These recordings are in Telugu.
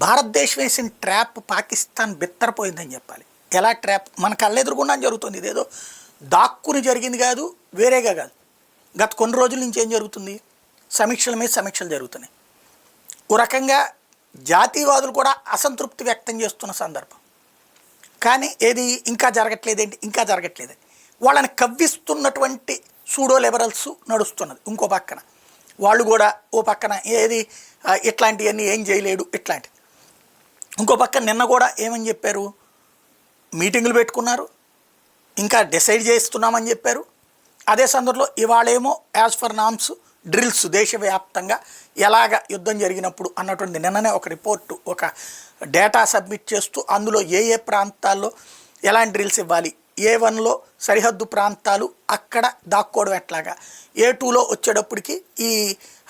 భారతదేశం వేసిన ట్రాప్ పాకిస్తాన్ బిత్తరపోయిందని చెప్పాలి. ఎలా ట్రాప్? మన కళ్ళెదురుగుండా జరుగుతుంది. ఇదేదో దాక్కుని జరిగింది కాదు, వేరేగా కాదు. గత కొన్ని రోజుల నుంచి ఏం జరుగుతుంది? సమీక్షల మీద సమీక్షలు జరుగుతున్నాయి. ఓ రకంగా జాతీయవాదులు కూడా అసంతృప్తి వ్యక్తం చేస్తున్న సందర్భం. కానీ ఏది ఇంకా జరగట్లేదేంటి, ఇంకా జరగట్లేదని వాళ్ళని కవ్విస్తున్నటువంటి సూడో లిబరల్స్ నడుస్తున్నది. ఇంకో పక్కన వాళ్ళు కూడా ఓ పక్కన ఏది ఇట్లాంటివన్నీ ఏం చేయలేడు ఇట్లాంటి. ఇంకో పక్కన నిన్న కూడా ఏమని చెప్పారు? మీటింగులు పెట్టుకున్నారు, ఇంకా డిసైడ్ చేస్తున్నామని చెప్పారు. అదే సందర్భంలో ఇవాళేమో యాజ్ ఫర్ నామ్స్ డ్రిల్స్ దేశవ్యాప్తంగా ఎలాగ యుద్ధం జరిగినప్పుడు అన్నటువంటి నిన్ననే ఒక రిపోర్టు, ఒక డేటా సబ్మిట్ చేస్తూ అందులో ఏ ఏ ప్రాంతాల్లో ఎలాంటి డ్రిల్స్ ఇవ్వాలి, A1లో సరిహద్దు ప్రాంతాలు అక్కడ దాక్కోవడం ఎట్లాగా, A2లో వచ్చేటప్పటికి ఈ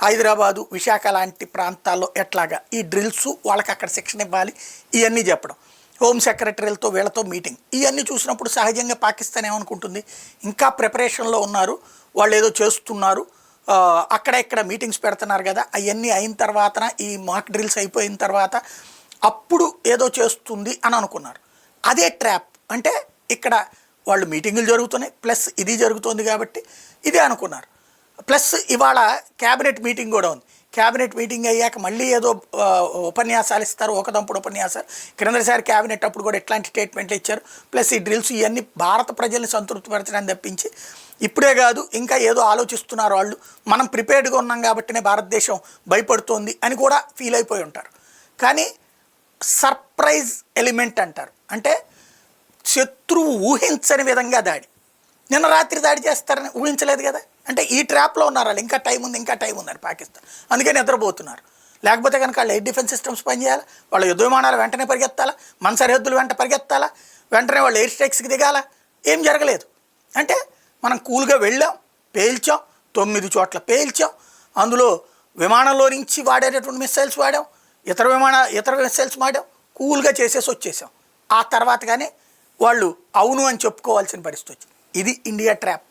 హైదరాబాదు విశాఖ లాంటి ప్రాంతాల్లో ఎట్లాగా ఈ డ్రిల్స్ వాళ్ళకి అక్కడ శిక్షణ ఇవ్వాలి, ఇవన్నీ చెప్పడం. హోమ్ సెక్రటరీలతో వీళ్ళతో మీటింగ్, ఇవన్నీ చూసినప్పుడు సహజంగా పాకిస్తాన్ ఏమనుకుంటుంది, ఇంకా ప్రిపరేషన్లో ఉన్నారు వాళ్ళు, ఏదో చేస్తున్నారు, అక్కడ ఇక్కడ మీటింగ్స్ పెడుతున్నారు కదా, అవన్నీ అయిన తర్వాత ఈ మాక్ డ్రిల్స్ అయిపోయిన తర్వాత అప్పుడు ఏదో చేస్తుంది అని అనుకున్నారు. అదే ట్రాప్. అంటే ఇక్కడ వాళ్ళు మీటింగులు జరుగుతున్నాయి, ప్లస్ ఇది జరుగుతుంది కాబట్టి ఇదే అనుకున్నారు. ప్లస్ ఇవాళ క్యాబినెట్ మీటింగ్ కూడా ఉంది. క్యాబినెట్ మీటింగ్ అయ్యాక మళ్ళీ ఏదో ఉపన్యాసాలు ఇస్తారు, ఒకదంపుడు ఉపన్యాసాలు. క్రిందసారి క్యాబినెట్ అప్పుడు కూడా ఎట్లాంటి స్టేట్మెంట్లు ఇచ్చారు. ప్లస్ ఈ డ్రిల్స్ ఇవన్నీ భారత ప్రజల్ని సంతృప్తిపరచడానికి తప్పించి ఇప్పుడే కాదు ఇంకా ఏదో ఆలోచిస్తున్నారు వాళ్ళు. మనం ప్రిపేర్డ్గా ఉన్నాం కాబట్టినే భారతదేశం భయపడుతోంది అని కూడా ఫీల్ అయిపోయి ఉంటారు. కానీ సర్ప్రైజ్ ఎలిమెంట్ అంటారు, అంటే శత్రువు ఊహించని విధంగా దాడి. నిన్న రాత్రి దాడి చేస్తారని ఊహించలేదు కదా. అంటే ఈ ట్రాప్లో ఉన్నారు వాళ్ళు, ఇంకా టైం ఉంది, ఇంకా టైం ఉందని పాకిస్తాన్. అందుకే నిద్రపోతున్నారు. లేకపోతే కనుక వాళ్ళు ఎయిర్ డిఫెన్స్ సిస్టమ్స్ పనిచేయాలా, వాళ్ళ యుద్ధ విమానాలు వెంటనే పరిగెత్తాలా, మన సరిహద్దులు వెంట పరిగెత్తాలా, వెంటనే వాళ్ళు ఎయిర్ స్ట్రైక్స్కి దిగాల. ఏం జరగలేదు. అంటే మనం కూల్గా వెళ్ళాం, పేల్చాం, 9 చోట్ల పేల్చాం. అందులో విమానంలో నుంచి వాడేటటువంటి మిస్సైల్స్ వాడాం, ఇతర మిస్సైల్స్ వాడాం, కూల్గా చేసేసి వచ్చేసాం. ఆ తర్వాత కానీ వాళ్ళు అవును అని చెప్పుకోవాల్సిన పరిస్థితి వచ్చింది. ఇది ఇండియా ట్రాప్.